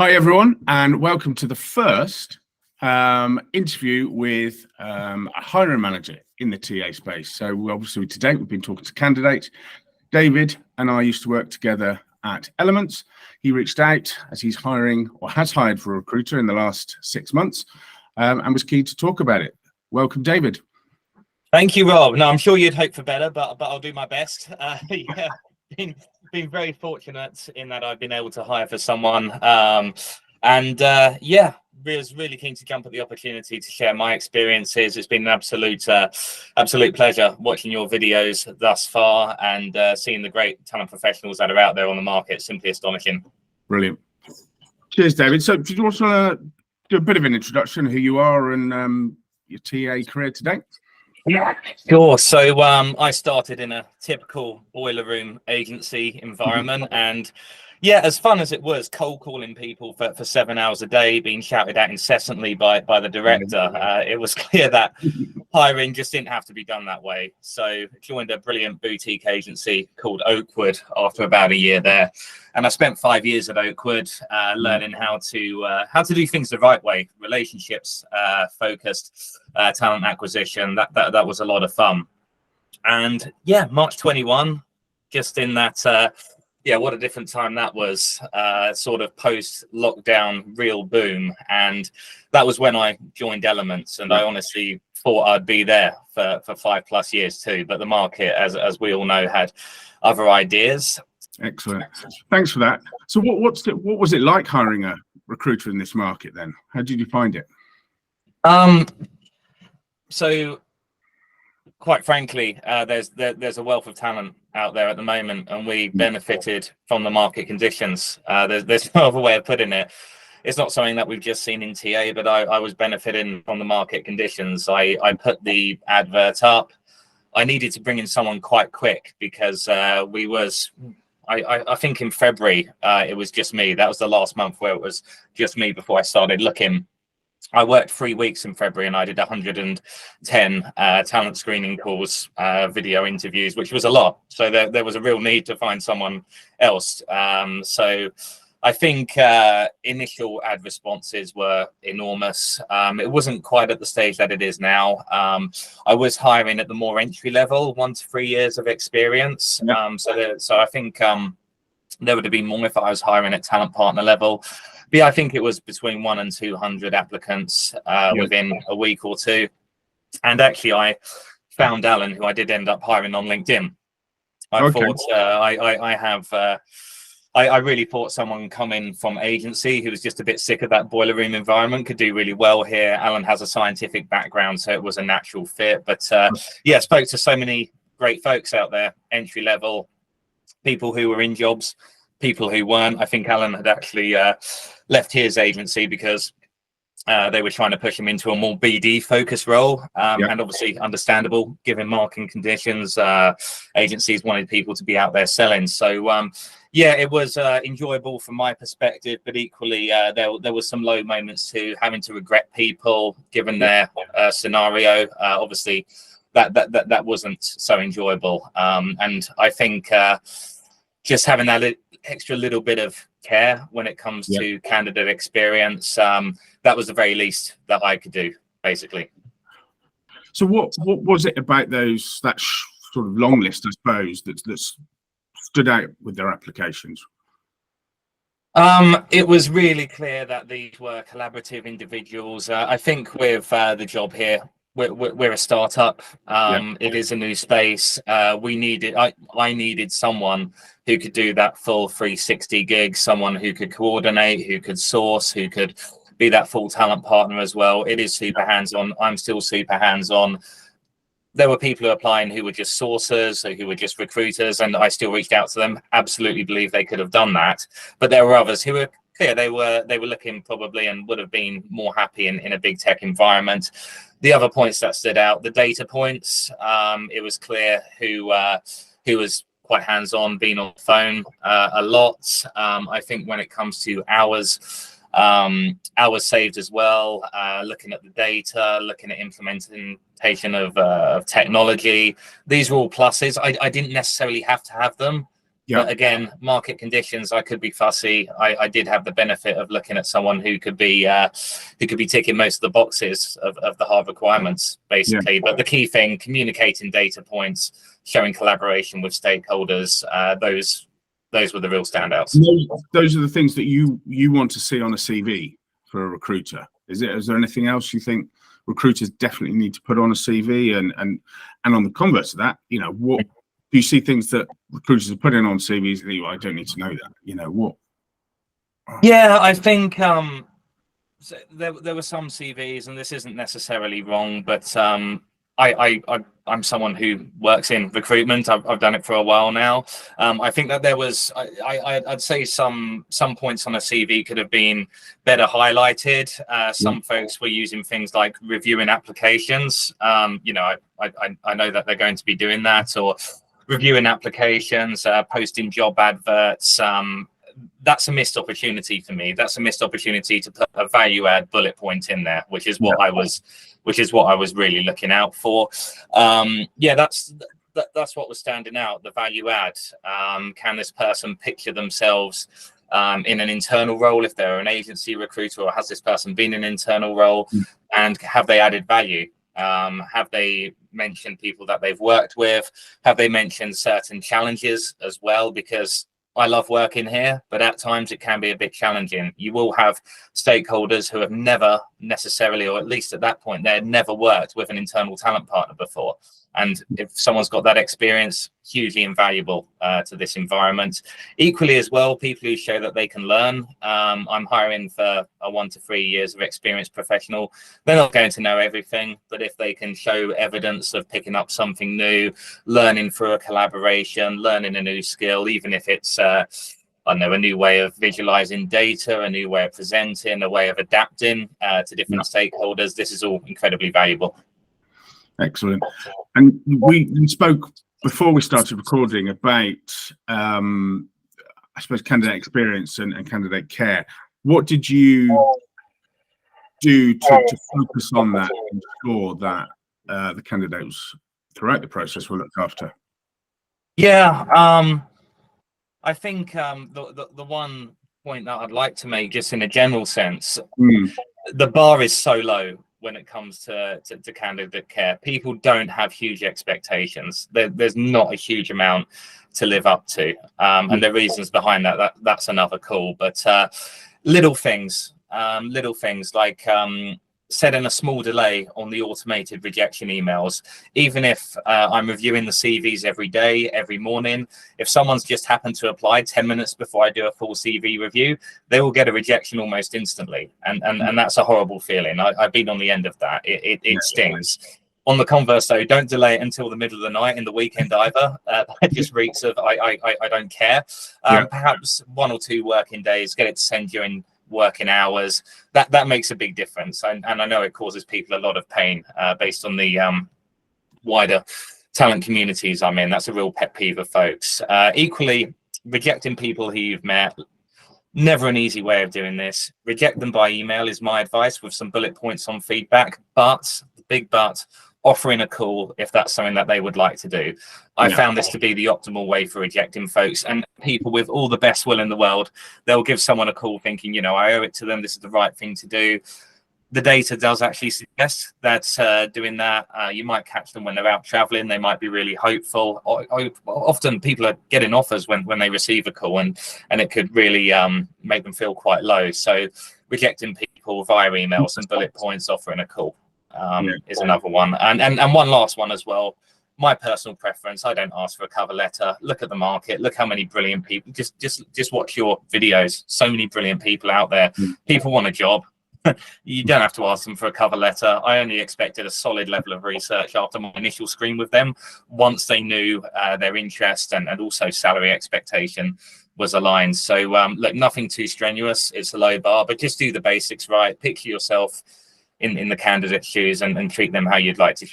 Hi everyone, and welcome to the first interview with a hiring manager in the TA space. So obviously today we've been talking to candidates. David and I used to work together at Elements. He reached out as he's hiring or has hired for a recruiter in the last 6 months and was keen to talk about it. Welcome, David. Thank you, Rob. No, I'm sure you'd hope for better, but I'll do my best. Been very fortunate in that I've been able to hire for someone, yeah, was really keen to jump at the opportunity to share my experiences. It's been an absolute pleasure watching your videos thus far and seeing the great talent professionals that are out there on the market. Simply astonishing. Brilliant. Cheers, David. So, do you want to do a bit of an introduction, who you are and your TA career today? Yeah, sure. So I started in a typical boiler room agency environment, and yeah, as fun as it was, cold calling people for 7 hours a day, being shouted at incessantly by the director, it was clear that hiring just didn't have to be done that way. So joined a brilliant boutique agency called Oakwood after about a year there, and I spent 5 years at Oakwood learning how to do things the right way, relationships focused, talent acquisition. That was a lot of fun. And yeah, March 21, just in that yeah, what a different time that was, sort of post lockdown real boom. And that was when I joined Elements, and I honestly thought I'd be there for 5+ years too, but the market, as we all know, had other ideas. Excellent, thanks for that. So what was it like hiring a recruiter in this market then? How did you find it? So quite frankly, there's a wealth of talent out there at the moment, and we benefited from the market conditions. There's no other way of putting it. It's not something that we've just seen in TA, but I was benefiting from the market conditions. I put the advert up. I needed to bring in someone quite quick because I think in February it was just me. That was the last month where it was just me before I started looking. I worked 3 weeks in February, and I did 110 talent screening calls, video interviews, which was a lot. So there was a real need to find someone else. So I think initial ad responses were enormous. It wasn't quite at the stage that it is now. I was hiring at the more entry level, 1 to 3 years of experience. So I think there would have been more if I was hiring at talent partner level. But yeah, I think it was between 100 and 200 applicants within a week or two. And actually, I found Alan, who I did end up hiring on LinkedIn. I really thought someone coming from agency who was just a bit sick of that boiler room environment could do really well here. Alan has a scientific background, so it was a natural fit. But yeah, spoke to so many great folks out there, entry level, people who were in jobs, people who weren't. I think Alan had actually left his agency because they were trying to push him into a more BD focused role, and obviously understandable given marketing conditions. Agencies wanted people to be out there selling. So yeah, it was enjoyable from my perspective, but equally there was some low moments too, having to regret people given their scenario. Obviously that wasn't so enjoyable, and I think just having that extra little bit of care when it comes to candidate experience, that was the very least that I could do, basically. So what was it about that sort of long list, I suppose, that stood out with their applications? It was really clear that these were collaborative individuals. I think with the job here, we're a startup. It is a new space. I needed someone who could do that full 360 gig, someone who could coordinate, who could source, who could be that full talent partner as well. It is super hands-on. I'm still super hands-on. There were people who were applying who were just sourcers, who were just recruiters, and I still reached out to them. Absolutely believe they could have done that. But there were others who were clear they were looking probably and would have been more happy in a big tech environment. The other points that stood out, the data points, it was clear who was quite hands-on, being on the phone a lot. I think when it comes to hours saved as well, looking at the data, looking at implementation of technology, these are all pluses. I didn't necessarily have to have them, Yeah. But again, market conditions, I could be fussy. I did have the benefit of looking at someone who could be ticking most of the boxes of the hard requirements, basically. Yeah. But the key thing, communicating data points, showing collaboration with stakeholders, those were the real standouts. Those are the things that you want to see on a CV for a recruiter. Is there anything else you think recruiters definitely need to put on a CV? And on the converse of that, what do you see things that recruiters are putting on CVs that I don't need to know that? What? Yeah, I think so there were some CVs, and this isn't necessarily wrong, but I'm someone who works in recruitment. I've done it for a while now. I think that there was, I'd say some points on a CV could have been better highlighted. Some folks were using things like reviewing applications. I know that they're going to be doing that, or reviewing applications, posting job adverts. That's a missed opportunity for me. That's a missed opportunity to put a value add bullet point in there, which is what I was really looking out for. That's what was standing out, the value add. Can this person picture themselves in an internal role if they're an agency recruiter, or has this person been in an internal role, and have they added value? Have they mentioned people that they've worked with? Have they mentioned certain challenges as well? Because I love working here, but at times it can be a bit challenging. You will have stakeholders who have never necessarily, or at least at that point, they had never worked with an internal talent partner before. And if someone's got that experience, hugely invaluable to this environment. Equally as well, people who show that they can learn. I'm hiring for a 1 to 3 years of experience professional. They're not going to know everything, but if they can show evidence of picking up something new, learning through a collaboration, learning a new skill, even if it's a new way of visualizing data, a new way of presenting, a way of adapting to different stakeholders, this is all incredibly valuable. Excellent. And we spoke before we started recording about, I suppose, candidate experience and candidate care. What did you do to focus on that and ensure that the candidates throughout the process were looked after? Yeah, I think the one point that I'd like to make, just in a general sense, the bar is so low when it comes to candidate care. People don't have huge expectations. There's not a huge amount to live up to, and the reasons behind that's another call. But little things like setting a small delay on the automated rejection emails. Even if I'm reviewing the CVs every day, every morning, if someone's just happened to apply 10 minutes before I do a full CV review, they will get a rejection almost instantly. And that's a horrible feeling. I've been on the end of that. It stings. On the converse, though, don't delay it until the middle of the night in the weekend either. That just reeks of I don't care. Perhaps 1 or 2 working days, get it to send you in working hours. That makes a big difference, and I know it causes people a lot of pain based on the wider talent communities I'm in. That's a real pet peeve of folks. Equally, rejecting people who you've met, never an easy way of doing this. Reject them by email is my advice, with some bullet points on feedback, but the big but, offering a call if that's something that they would like to do. I found this to be the optimal way for rejecting folks, and people with all the best will in the world, they'll give someone a call thinking, I owe it to them, this is the right thing to do. The data does actually suggest that doing that, you might catch them when they're out traveling. They might be really hopeful. Often people are getting offers when they receive a call, and it could really make them feel quite low. So rejecting people via email, some bullet points, offering a call is another one. And one last one as well. My personal preference, I don't ask for a cover letter. Look at the market. Look how many brilliant people. Just watch your videos. So many brilliant people out there. People want a job. You don't have to ask them for a cover letter. I only expected a solid level of research after my initial screen with them. Once they knew their interest and also salary expectation was aligned. So look, nothing too strenuous. It's a low bar, but just do the basics right. Picture yourself in the candidate's shoes and treat them how you'd like to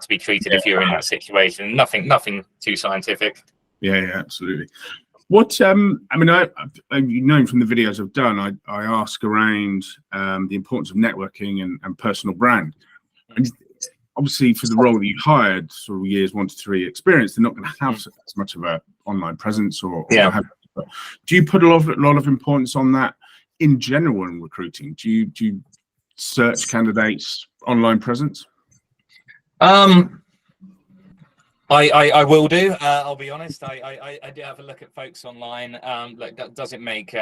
be treated if you're in that situation. Nothing too scientific. Yeah, absolutely. What I mean, you know, from the videos I've done, I ask around the importance of networking and personal brand. And obviously for the role that you hired, sort of years 1 to 3 experience, they're not going to have as much of a online presence or but do you put a lot of importance on that in general in recruiting? Do you search candidates online presence? I will do. I'll be honest. I do have a look at folks online. Like, does it make?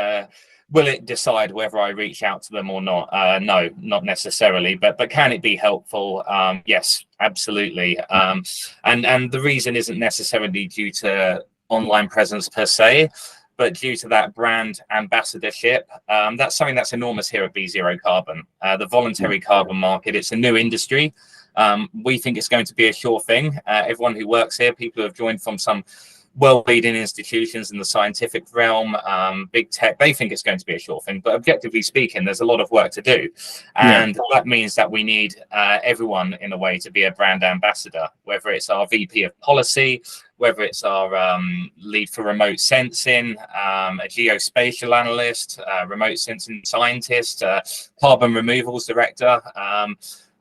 Will it decide whether I reach out to them or not? No, not necessarily. But can it be helpful? Yes, absolutely. And the reason isn't necessarily due to online presence per se, but due to that brand ambassadorship. That's something that's enormous here at BeZero Carbon. The voluntary carbon market. It's a new industry. We think it's going to be a sure thing. Everyone who works here, people who have joined from some world-leading institutions in the scientific realm, big tech, they think it's going to be a sure thing. But objectively speaking, there's a lot of work to do. And that means that we need everyone, in a way, to be a brand ambassador, whether it's our VP of policy, whether it's our lead for remote sensing, a geospatial analyst, remote sensing scientist, carbon removals director,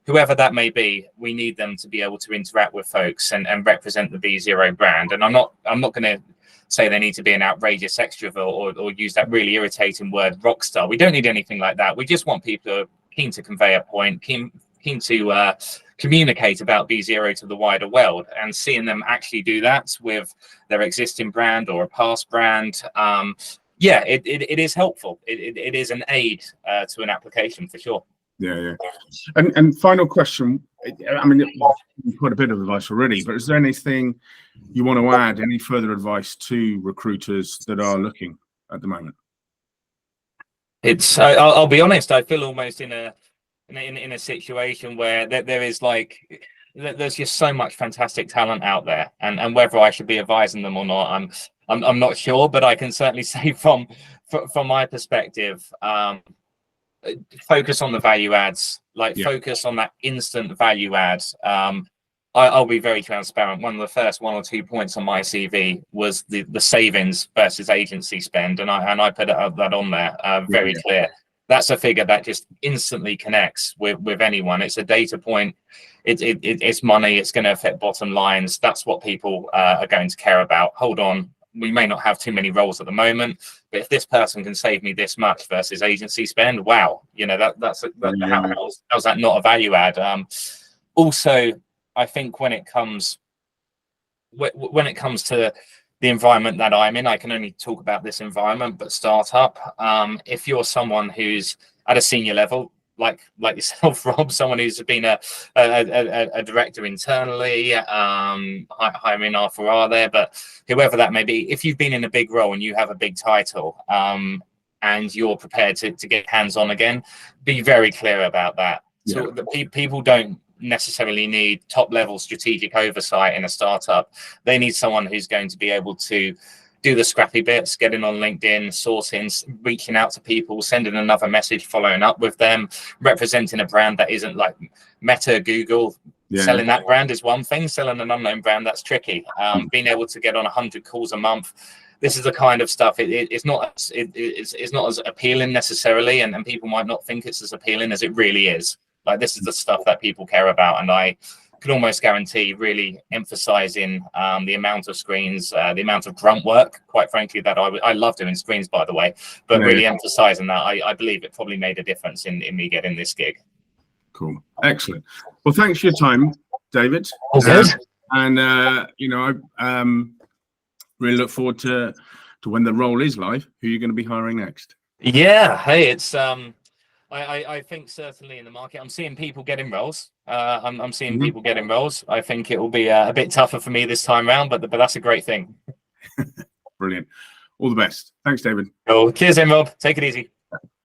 whoever that may be. We need them to be able to interact with folks and represent the BeZero brand. And I'm not going to say they need to be an outrageous extrovert or use that really irritating word rock star. We don't need anything like that. We just want people who are keen to convey a point, keen to communicate about BeZero to the wider world, and seeing them actually do that with their existing brand or a past brand. It is helpful. It is an aid to an application for sure. Yeah. And final question. I mean, you've got a bit of advice already, but is there anything you want to add? Any further advice to recruiters that are looking at the moment? I'll be honest. I feel almost in a situation where there is there's just so much fantastic talent out there, and whether I should be advising them or not, I'm not sure. But I can certainly say from my perspective, focus on the value adds, focus on that instant value add. I'll be very transparent. One of the first 1 or 2 points on my CV was the savings versus agency spend, and I put that on there very clear. That's a figure that just instantly connects with anyone. It's a data point. It's money. It's going to affect bottom lines. That's what people are going to care about. Hold on. We may not have too many roles at the moment, but if this person can save me this much versus agency spend, wow, how's that not a value add? Also, I think when it comes to the environment that I'm in, I can only talk about this environment, but startup. If you're someone who's at a senior level, like yourself, Rob, someone who's been a director internally, hiring R4R there, but whoever that may be, if you've been in a big role and you have a big title, and you're prepared to get hands-on again, be very clear about that. Yeah. So the people don't necessarily need top-level strategic oversight in a startup. They need someone who's going to be able to do the scrappy bits, getting on LinkedIn, sourcing, reaching out to people, sending another message, following up with them, representing a brand that isn't like Meta, Google. Selling that brand is one thing. Selling an unknown brand, that's tricky. Being able to get on 100 calls a month, this is the kind of stuff. It's not as appealing necessarily, and people might not think it's as appealing as it really is. Like, this is the stuff that people care about, and I can almost guarantee really emphasizing the amount of screens, the amount of grunt work, quite frankly, that I love doing screens, by the way, but really emphasizing that, I believe it probably made a difference in me getting this gig. Cool. Excellent. Well, thanks for your time, David. All good. And I really look forward to when the role is live, who you're going to be hiring next. Yeah. Hey, it's I think certainly in the market, I'm seeing people getting roles. I'm seeing people getting roles. I think it will be a bit tougher for me this time around, but that's a great thing. Brilliant. All the best. Thanks, David. Cool. Cheers, Rob. Take it easy.